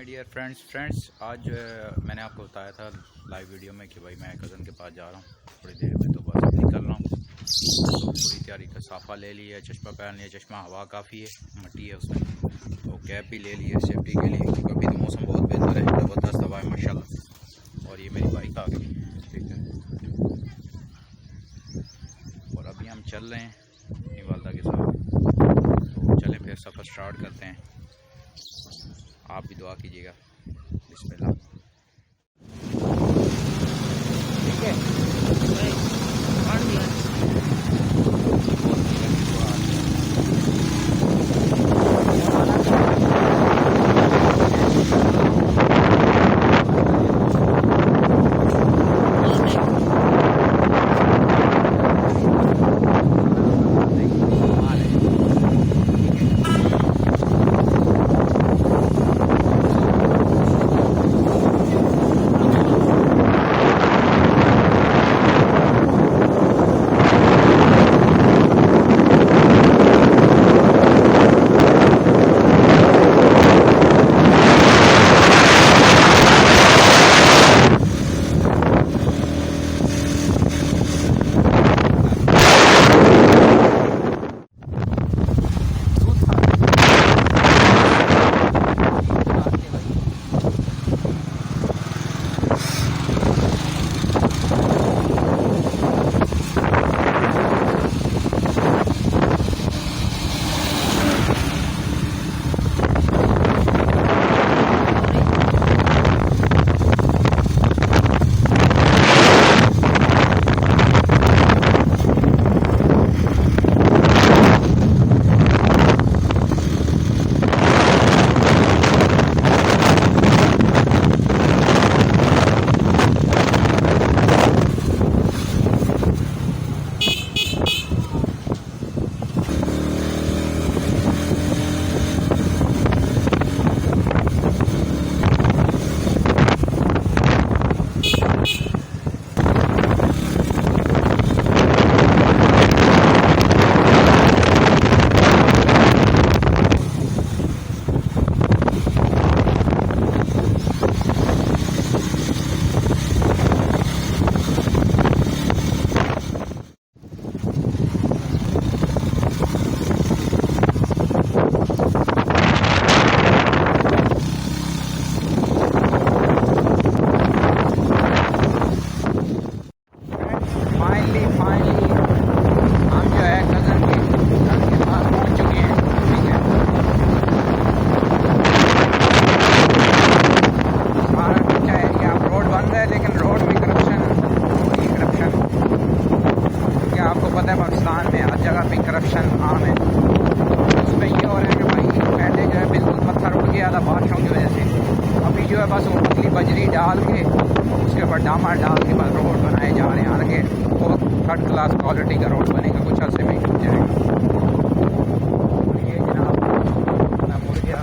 My dear friends आज जो है मैंने आपको बताया था लाइव वीडियो में कि भाई मैं कज़न के पास जा रहा हूँ थोड़ी देर में, तो बस निकल रहा हूँ। तो पूरी तैयारी का साफ़ा ले लिया, चश्मा पहन लिया, चश्मा हवा काफ़ी है, मट्टी है उसमें, तो कैप भी ले ली है सेफ्टी के लिए, क्योंकि अभी तो मौसम बहुत बेहतर है, ज़बरदस्त हवा है माशाल्लाह। और ये मेरी बाइक आ गई, ठीक है। और अभी हम चल रहे हैं अपनी वालदा के साथ, तो चलें फिर सफ़र स्टार्ट करते हैं। आप भी दुआ कीजिएगा। बिस्मिल्लाह। ठीक है मान दिया। पाकिस्तान में हर जगह पे करप्शन आम है। उसमें ये हो रहा है कि भाई पहले जो है बिल्कुल पत्थर उड़ गया था बारिशों की वजह से, अभी जो है बस वो पतली बजरी डाल के उसके ऊपर डामर डाल के बस रोड बनाए जा रहे हैं। आगे बहुत थर्ड क्लास क्वालिटी का रोड बनेगा, कुछ अर्से में छूट जाएगा। ये जनाब मैं मुड़ गया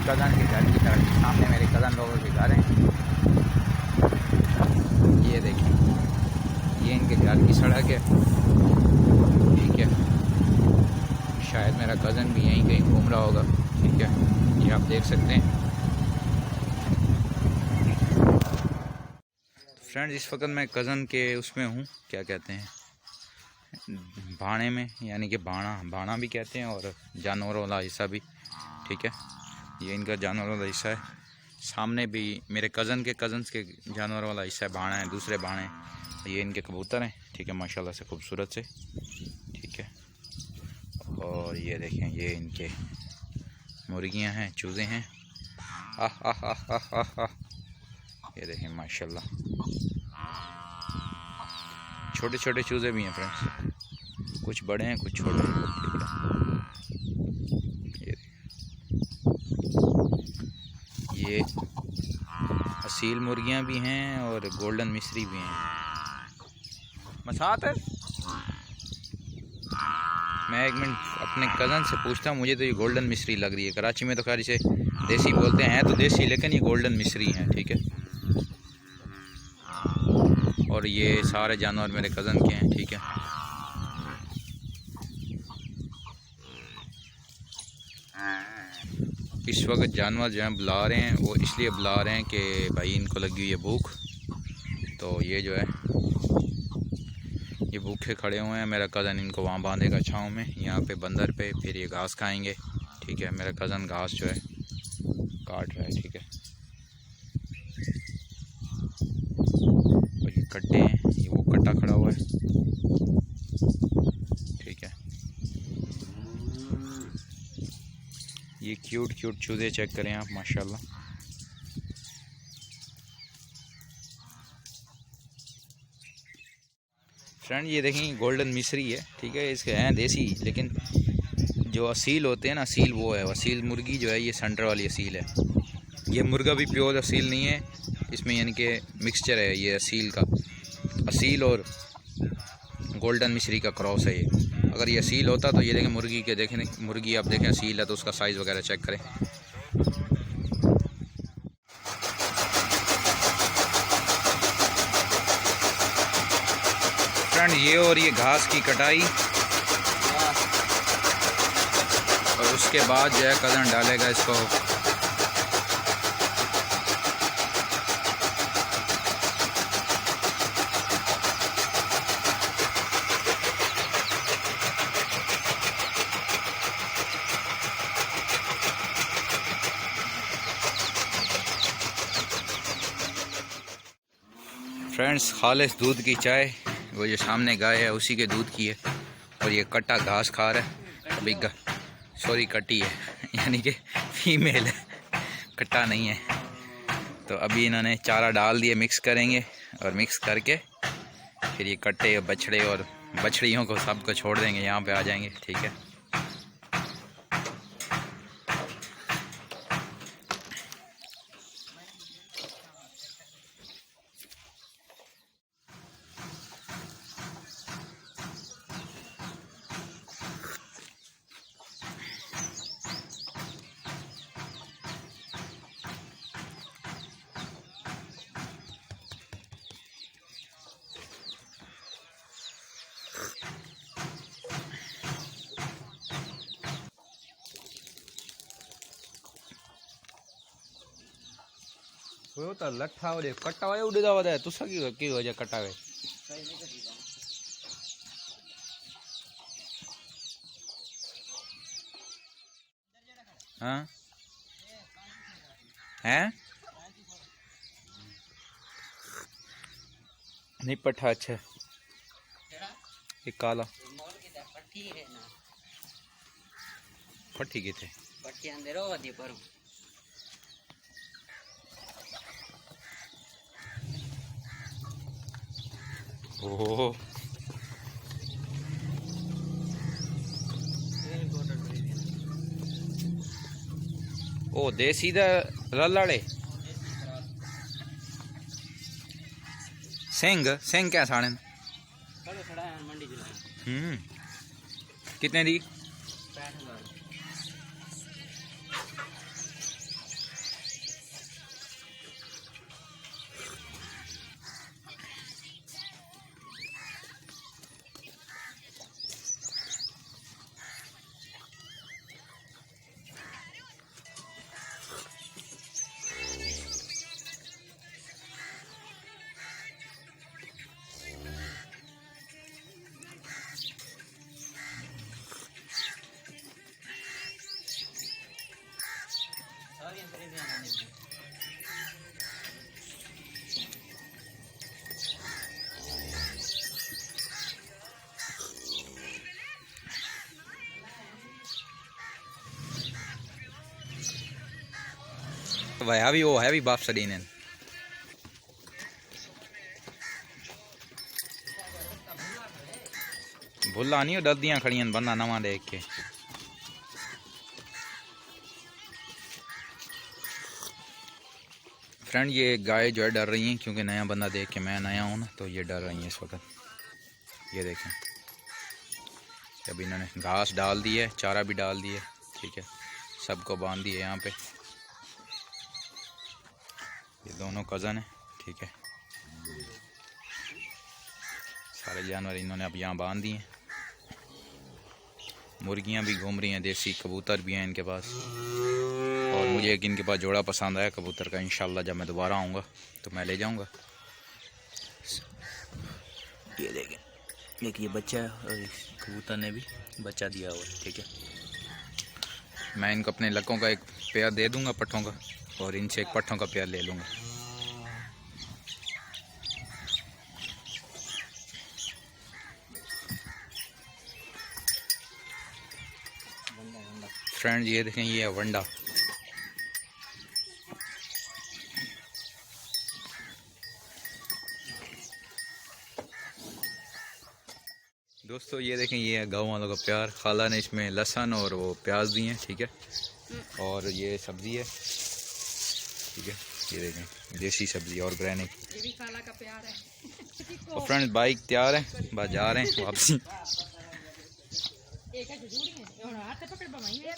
कज़न के घर की तरफ, सामने मेरे कज़न लोगों के घर हैं। ये देखिए, ये इनके घर की सड़क है, ठीक है। शायद मेरा कज़न भी यहीं कहीं घूम रहा होगा, ठीक है। ये आप देख सकते हैं। फ्रेंड्स इस वक्त मैं कज़न के उसमें हूँ, क्या कहते हैं, भाणे में, यानी कि भाणा भी कहते हैं और जानवरों वाला हिस्सा भी, ठीक है। ये इनका जानवरों वाला हिस्सा है। सामने भी मेरे कज़न के जानवरों वाला हिस्सा है, भाणा है, दूसरे भाणे। ये इनके कबूतर हैं, ठीक है, माशाल्लाह से खूबसूरत से, ठीक है। और ये देखें, ये इनके मुर्गियां हैं, चूज़े हैं, ये देखें माशाल्लाह। छोटे छोटे चूज़े भी हैं फ्रेंड्स, कुछ बड़े हैं कुछ छोटे हैं, ठीक है। ये असील मुर्गियां भी हैं और गोल्डन मिस्री भी हैं। मसात है। मैं एक मिनट अपने कज़न से पूछता हूँ, मुझे तो ये गोल्डन मिस्री लग रही है। कराची में तो खैर इसे देसी बोलते हैं तो देसी, लेकिन ये गोल्डन मिस्री हैं, ठीक है। और ये सारे जानवर मेरे कज़न के हैं, ठीक है। इस वक्त जानवर जो हैं बुला रहे हैं, वो इसलिए बुला रहे हैं कि भाई इनको लगी हुई है भूख। तो ये जो है ये भूखे खड़े हुए हैं। मेरा कज़न इनको वहाँ बांधेगा छाँव में, यहाँ पे बंदर पे, फिर ये घास खाएंगे। ठीक है, मेरा कज़न घास जो है काट रहा है। ठीक है, और ये कट्टे हैं, ये वो कट्टा खड़ा हुआ है। ठीक है, ये क्यूट क्यूट चूज़े चेक करें आप, माशाल्लाह। फ्रेंड ये देखें गोल्डन मिस्री है। ठीक है, इसके हैं देसी, लेकिन जो असील होते हैं ना, असील वो है, असील मुर्गी जो है ये सेंटर वाली असील है। ये मुर्गा भी प्योर असील नहीं है, इसमें यानी कि मिक्सचर है ये असील का। असील और गोल्डन मिस्री का क्रॉस है ये। अगर ये असील होता तो ये देखें मुर्गी के, देखें मुर्गी आप देखें असील है तो उसका साइज़ वगैरह चेक करें। फ्रेंड ये और ये घास की कटाई, और उसके बाद जो है कज़न डालेगा इसको फ्रेंड्स खालिस दूध की चाय। वो जो सामने गाय है उसी के दूध की है, और ये कट्टा घास खा रहा है। अभी सॉरी कट्टी है यानी कि फीमेल है, कट्टा नहीं है। तो अभी इन्होंने चारा डाल दिए, मिक्स करेंगे, और मिक्स करके फिर ये कट्टे बछड़े और बछड़ियों को सबको छोड़ देंगे, यहाँ पे आ जाएंगे। ठीक है, वो तो लट्ठा हो कट्टा हुआ उड़ जावा है, तुसा की वजह कट्टा है। हाँ हैं नहीं पट्ठा अच्छा एक काला पट्टी की थे ओह ओ देसी दा रलाड़े सेंग सेंग क्या साड़े कितने दी? वह भी वो है भी बाप सडीने भुला नहीं डरदियाँ खड़ियां बंदा नवा देख के। फ्रेंड ये गाय जो है डर रही हैं क्योंकि नया बंदा देख के, मैं नया हूँ ना तो ये डर रही हैं इस वक्त। ये देखें अभी इन्होंने घास डाल दी है, चारा भी डाल दिया। ठीक है, सबको बांध दिए यहाँ पे। ये दोनों कज़न है। ठीक है, सारे जानवर इन्होंने अब यहाँ बांध दिए। मुर्गियां भी घूम रही हैं, देसी कबूतर भी हैं इनके पास। और मुझे एक इनके पास जोड़ा पसंद आया कबूतर का, इंशाल्लाह जब मैं दोबारा आऊँगा तो मैं ले जाऊँगा। ये देखें, एक ये बच्चा है और इस कबूतर ने भी बच्चा दिया हुआ है, ठीक है। मैं इनको अपने लड़कों का एक पेयर दे दूंगा पट्ठों का, और इनसे एक पट्ठों का पेयर ले लूँगा। फ्रेंड्स ये देखें, ये है वंडा। दोस्तों ये देखें, ये है गाँव वालों का प्यार। खाला ने इसमें लहसुन और वो प्याज दिए हैं, ठीक है। और ये सब्ज़ी है, ठीक है। ये देखें देसी सब्ज़ी ऑर्गेनिक। ये भी खाला का प्यार है। और फ्रेंड्स बाइक तैयार है, बस जा रहे हैं वापसी। एक है जुजूरी है और हाथ से पकड़ बमाई है।